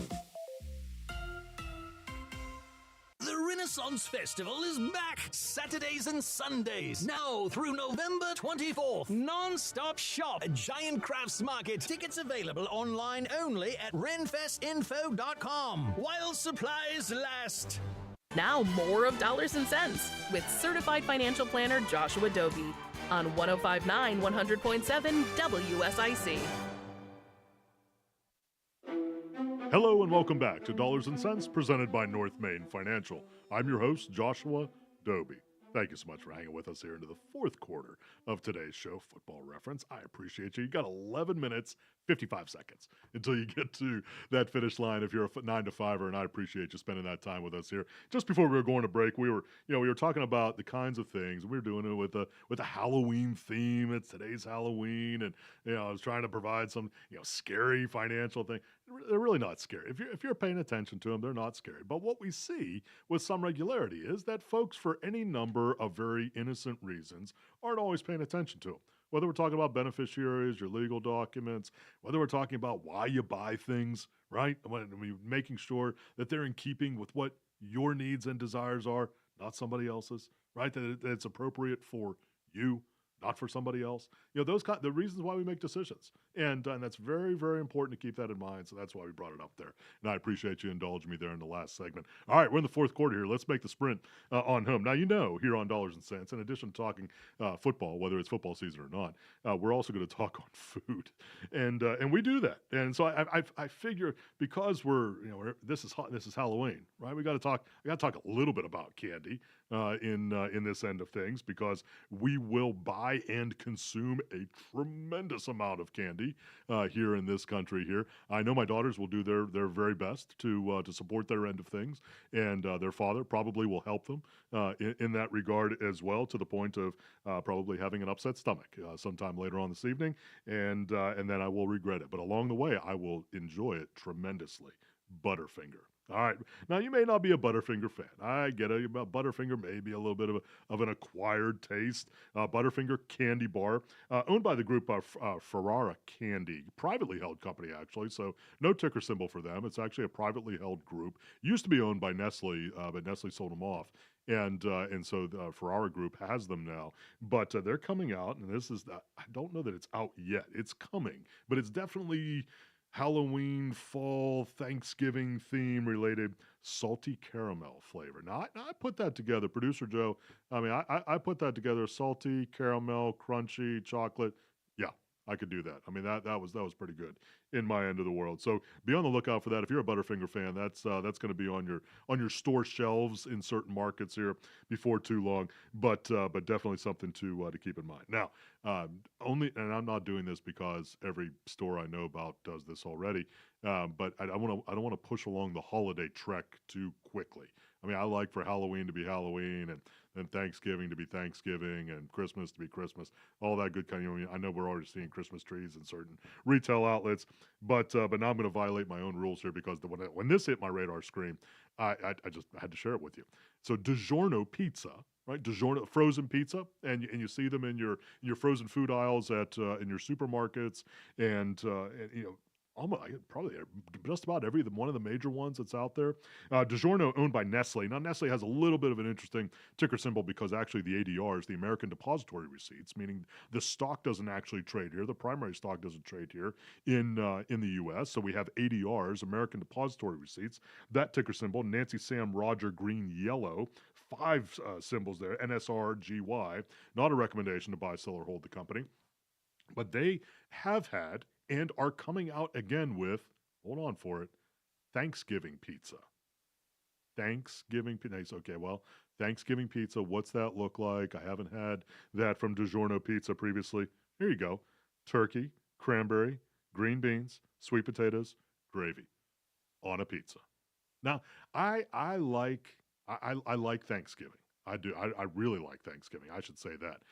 The Renaissance Festival is back Saturdays and Sundays, now through November 24th. Non-stop shop at Giant Crafts Market. Tickets available online only at renfestinfo.com while supplies last.
Now more of Dollars and Cents with certified financial planner Joshua Dobi on 105.9 100.7 WSIC.
Hello and welcome back to Dollars and Cents presented by North Main Financial. I'm your host, Joshua Dobi. Thank you so much for hanging with us here into the fourth quarter of today's show, Football Reference. I appreciate you. You got 11 minutes, 55 seconds until you get to that finish line if you're a 9 to 5er, and I appreciate you spending that time with us here. Just before we were going to break, we were talking about the kinds of things. We were doing it with a Halloween theme. It's today's Halloween, and I was trying to provide some scary financial thing. They're really not scary. If you're paying attention to them, they're not scary. But what we see with some regularity is that folks, for any number of very innocent reasons, aren't always paying attention to them. Whether we're talking about beneficiaries, your legal documents, whether we're talking about why you buy things, right? Making sure that they're in keeping with what your needs and desires are, not somebody else's, right? That it's appropriate for you, not for somebody else. The reasons why we make decisions. And that's very, very important to keep that in mind. So that's why we brought it up there. And I appreciate you indulging me there in the last segment. All right, we're in the fourth quarter here. Let's make the sprint on home. Now, here on Dollars and Cents, in addition to talking football, whether it's football season or not, we're also going to talk on food. And we do that. And so I figure because this is Halloween, right? I got to talk a little bit about candy in this end of things, because we will buy and consume a tremendous amount of candy here in this country here. I know my daughters will do their very best to support their end of things, and their father probably will help them in that regard as well, to the point of probably having an upset stomach sometime later on this evening, and then I will regret it. But along the way, I will enjoy it tremendously. Butterfinger. All right. Now, you may not be a Butterfinger fan. I get it. Butterfinger may be a little bit of an acquired taste. Butterfinger candy bar, owned by the group Ferrara Candy, privately held company, actually. So no ticker symbol for them. It's actually a privately held group. Used to be owned by Nestle, but Nestle sold them off. And so the Ferrara Group has them now. But they're coming out, and I don't know that it's out yet. It's coming, but it's definitely Halloween, fall, Thanksgiving theme related salty caramel flavor. Now, I put that together. Producer Joe, I mean, I put that together. Salty, caramel, crunchy, chocolate. Yeah, I could do that. I mean, that was pretty good in my end of the world. So be on the lookout for that. If you're a Butterfinger fan, that's going to be on your store shelves in certain markets here before too long. But definitely something to keep in mind. Now, and I'm not doing this because every store I know about does this already. But I don't want to push along the holiday trek too quickly. I mean, I like for Halloween to be Halloween and Thanksgiving to be Thanksgiving and Christmas to be Christmas, all that good kind of. I know we're already seeing Christmas trees in certain retail outlets, but now I'm going to violate my own rules here because when this hit my radar screen, I just had to share it with you. So DiGiorno pizza, right? DiGiorno frozen pizza, and you see them in your frozen food aisles at in your supermarkets, and almost probably just about one of the major ones that's out there. DiGiorno owned by Nestle. Now Nestle has a little bit of an interesting ticker symbol because actually the ADRs, the American Depository Receipts, meaning the stock doesn't actually trade here. The primary stock doesn't trade here in the U.S. So we have ADRs, American Depository Receipts. That ticker symbol, Nancy, Sam, Roger, green, yellow. 5 symbols there, NSRGY. Not a recommendation to buy, sell, or hold the company. But they have had and are coming out again with, hold on for it, Thanksgiving pizza. Thanksgiving pizza. Okay, well, Thanksgiving pizza, what's that look like? I haven't had that from DiGiorno Pizza previously. Here you go. Turkey, cranberry, green beans, sweet potatoes, gravy on a pizza. Now, I like Thanksgiving. I do. I really like Thanksgiving. I should say that.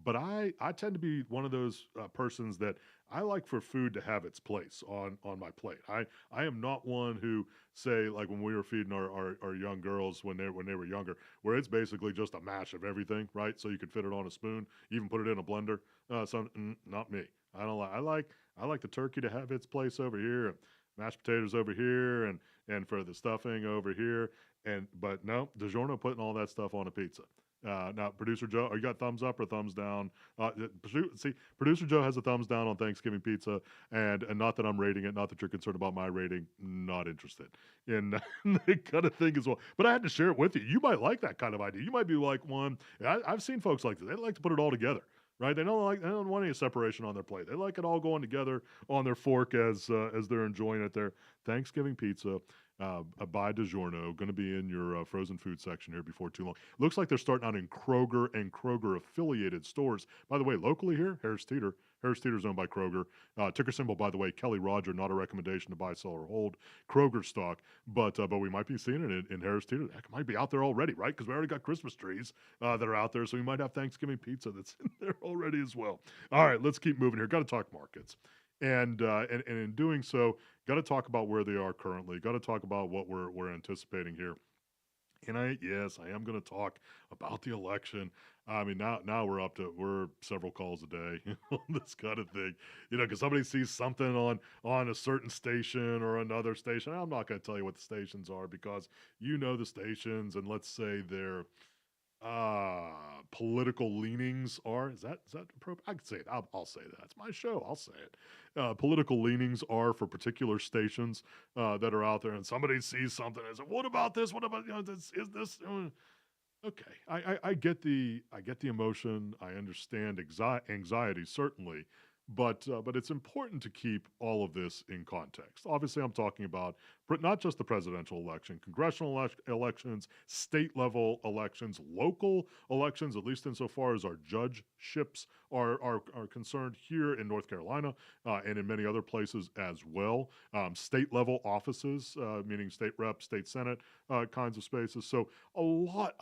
But I tend to be one of those persons that I like for food to have its place on my plate. I am not one who say, like when we were feeding our young girls when they were younger, where it's basically just a mash of everything, right? So you could fit it on a spoon, even put it in a blender. Not me. I don't like. I like the turkey to have its place over here, and mashed potatoes over here, and for the stuffing over here. But no, DiGiorno putting all that stuff on a pizza. Now, Producer Joe, you got thumbs up or thumbs down? See, Producer Joe has a thumbs down on Thanksgiving pizza, and not that I'm rating it, not that you're concerned about my rating, not interested in that kind of thing as well. But I had to share it with you. You might like that kind of idea. You might be like one. I've seen folks like this. They like to put it all together. Right, they don't want any separation on their plate. They like it all going together on their fork as they're enjoying it. Their Thanksgiving pizza by DiGiorno, going to be in your frozen food section here before too long. Looks like they're starting out in Kroger and Kroger affiliated stores. By the way, locally here, Harris Teeter. Harris Teeter is owned by Kroger. Ticker symbol, by the way, Kelly Roger. Not a recommendation to buy, sell, or hold Kroger stock, but we might be seeing it in Harris Teeter. That might be out there already, right? Because we already got Christmas trees that are out there, so we might have Thanksgiving pizza that's in there already as well. All right, let's keep moving here. Got to talk markets, and in doing so, got to talk about where they are currently. Got to talk about what we're anticipating here. And I am going to talk about the election. I mean, now we're several calls a day on this kind of thing, because somebody sees something on a certain station or another station. I'm not going to tell you what the stations are because the stations, and let's say they're political leanings are. Is that appropriate? I could say it. I'll say that. It's my show. I'll say it. Political leanings are for particular stations that are out there, and somebody sees something and says, "What about this? What about this? Is this?" Okay, I get the emotion. I understand anxiety certainly, but it's important to keep all of this in context. Obviously, I'm talking about not just the presidential election, congressional elections, state level elections, local elections, at least insofar as our judgeships are concerned here in North Carolina and in many other places as well. State level offices, meaning state rep, state senate kinds of spaces. So a lot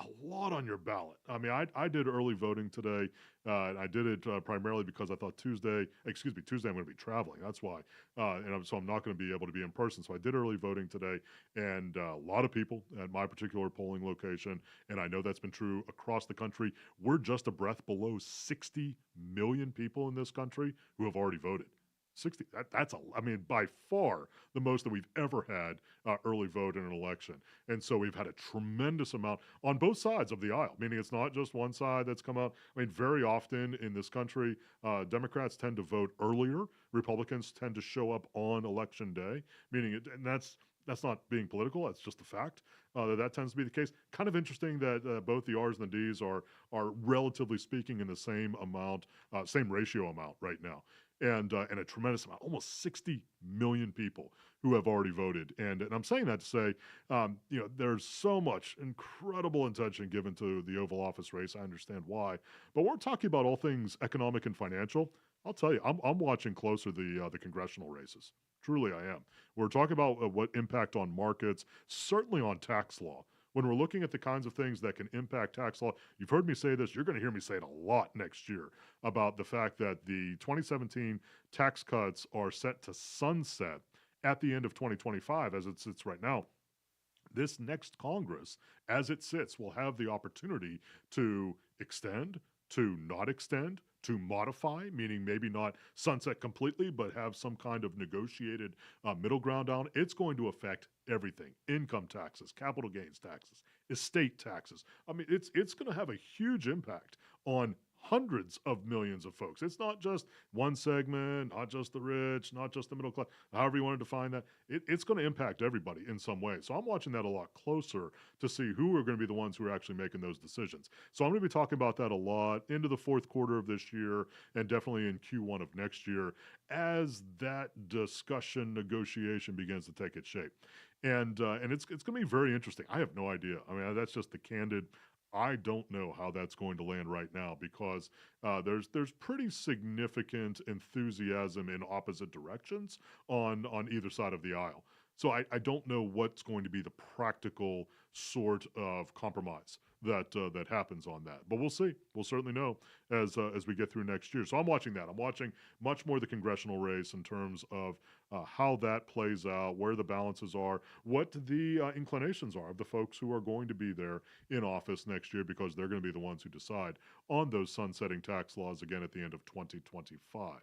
on your ballot. I mean, I did early voting today. I did it primarily because I thought Tuesday I'm going to be traveling. That's why. So I'm not going to be able to be in person. So I did early voting today, and a lot of people at my particular polling location, and I know that's been true across the country. We're just a breath below 60 million people in this country who have already voted. 60, by far the most that we've ever had early vote in an election. And so we've had a tremendous amount on both sides of the aisle, meaning it's not just one side that's come out. I mean, very often in this country, Democrats tend to vote earlier. Republicans tend to show up on election day, and that's That's not being political. That's just a fact. That tends to be the case. Kind of interesting that both the R's and the D's are relatively speaking in the same amount, same ratio amount right now. And a tremendous amount, almost 60 million people who have already voted. And I'm saying that to say, there's so much incredible attention given to the Oval Office race. I understand why. But we're talking about all things economic and financial. I'll tell you, I'm watching closer the congressional races. Truly, I am. We're talking about what impact on markets, certainly on tax law. When we're looking at the kinds of things that can impact tax law, you've heard me say this, you're going to hear me say it a lot next year about the fact that the 2017 tax cuts are set to sunset at the end of 2025 as it sits right now. This next Congress, as it sits, will have the opportunity to extend, to not extend, to modify, meaning maybe not sunset completely, but have some kind of negotiated middle ground on. It's going to affect everything: income taxes, capital gains taxes, estate taxes. I mean, it's going to have a huge impact on hundreds of millions of folks. It's not just one segment, not just the rich, not just the middle class, however you want to define that. It's going to impact everybody in some way. So I'm watching that a lot closer to see who are going to be the ones who are actually making those decisions. So I'm going to be talking about that a lot into the fourth quarter of this year and definitely in Q1 of next year as that discussion, negotiation begins to take its shape. And it's going to be very interesting. I have no idea. I mean, that's just the candid. I don't know how that's going to land right now because there's pretty significant enthusiasm in opposite directions on either side of the aisle. So I don't know what's going to be the practical sort of compromise that happens on that. But we'll see. We'll certainly know as we get through next year. So I'm watching that. I'm watching much more the congressional race in terms of how that plays out, where the balances are, what the inclinations are of the folks who are going to be there in office next year, because they're going to be the ones who decide on those sunsetting tax laws again at the end of 2025.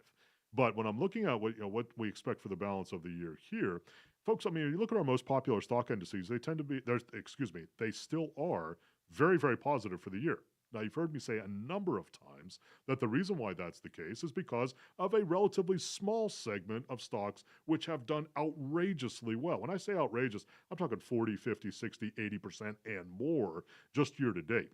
But when I'm looking at what we expect for the balance of the year here, folks, I mean, you look at our most popular stock indices, they tend to be, they still are very, very positive for the year. Now, you've heard me say a number of times that the reason why that's the case is because of a relatively small segment of stocks which have done outrageously well. When I say outrageous, I'm talking 40, 50, 60, 80% and more just year to date.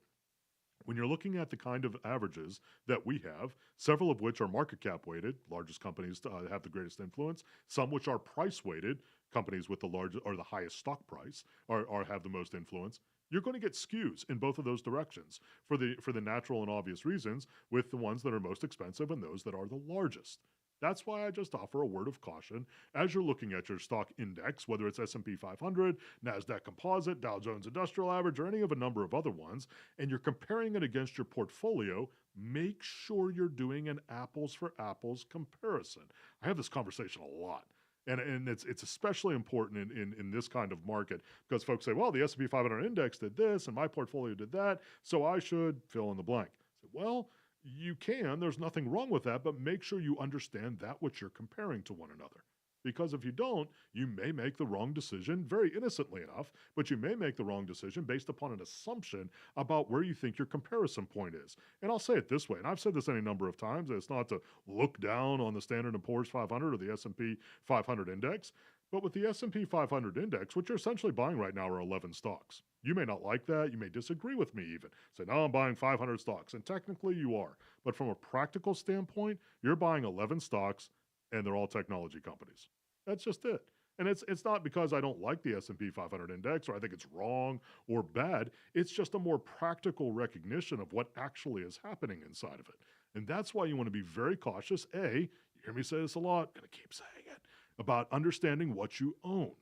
When you're looking at the kind of averages that we have, several of which are market cap weighted, largest companies have the greatest influence, some which are price weighted, companies with the largest or the highest stock price are have the most influence, you're going to get skews in both of those directions for the natural and obvious reasons, with the ones that are most expensive and those that are the largest. That's why I just offer a word of caution as you're looking at your stock index, whether it's S&P 500, NASDAQ Composite, Dow Jones Industrial Average, or any of a number of other ones, and you're comparing it against your portfolio, make sure you're doing an apples for apples comparison. I have this conversation a lot. And it's especially important in this kind of market because folks say, well, the S&P 500 index did this and my portfolio did that, so I should fill in the blank. I say, well, you can. There's nothing wrong with that, but make sure you understand that what you're comparing to one another. Because if you don't, you may make the wrong decision, very innocently enough, but you may make the wrong decision based upon an assumption about where you think your comparison point is. And I'll say it this way, and I've said this any number of times, it's not to look down on the Standard & Poor's 500 or the S&P 500 index, but with the S&P 500 index, what you're essentially buying right now are 11 stocks. You may not like that. You may disagree with me even. Say, no, I'm buying 500 stocks. And technically you are. But from a practical standpoint, you're buying 11 stocks and they're all technology companies. That's just it. And it's not because I don't like the S&P 500 index or I think it's wrong or bad. It's just a more practical recognition of what actually is happening inside of it. And that's why you want to be very cautious. You hear me say this a lot, I'm going to keep saying it, about understanding what you own.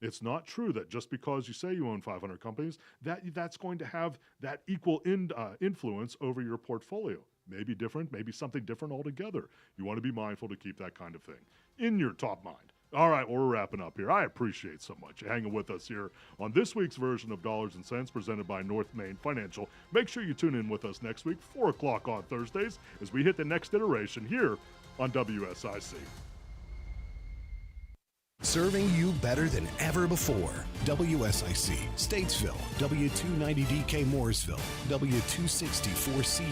It's not true that just because you say you own 500 companies, that's going to have that equal influence over your portfolio. Maybe different, maybe something different altogether. You want to be mindful to keep that kind of thing in your top mind. All right, well, we're wrapping up here. I appreciate so much you hanging with us here on this week's version of Dollars and Cents presented by North Main Financial. Make sure you tune in with us next week, 4 o'clock on Thursdays, as we hit the next iteration here on WSIC.
Serving you better than ever before. WSIC, Statesville, W290DK Mooresville, W264C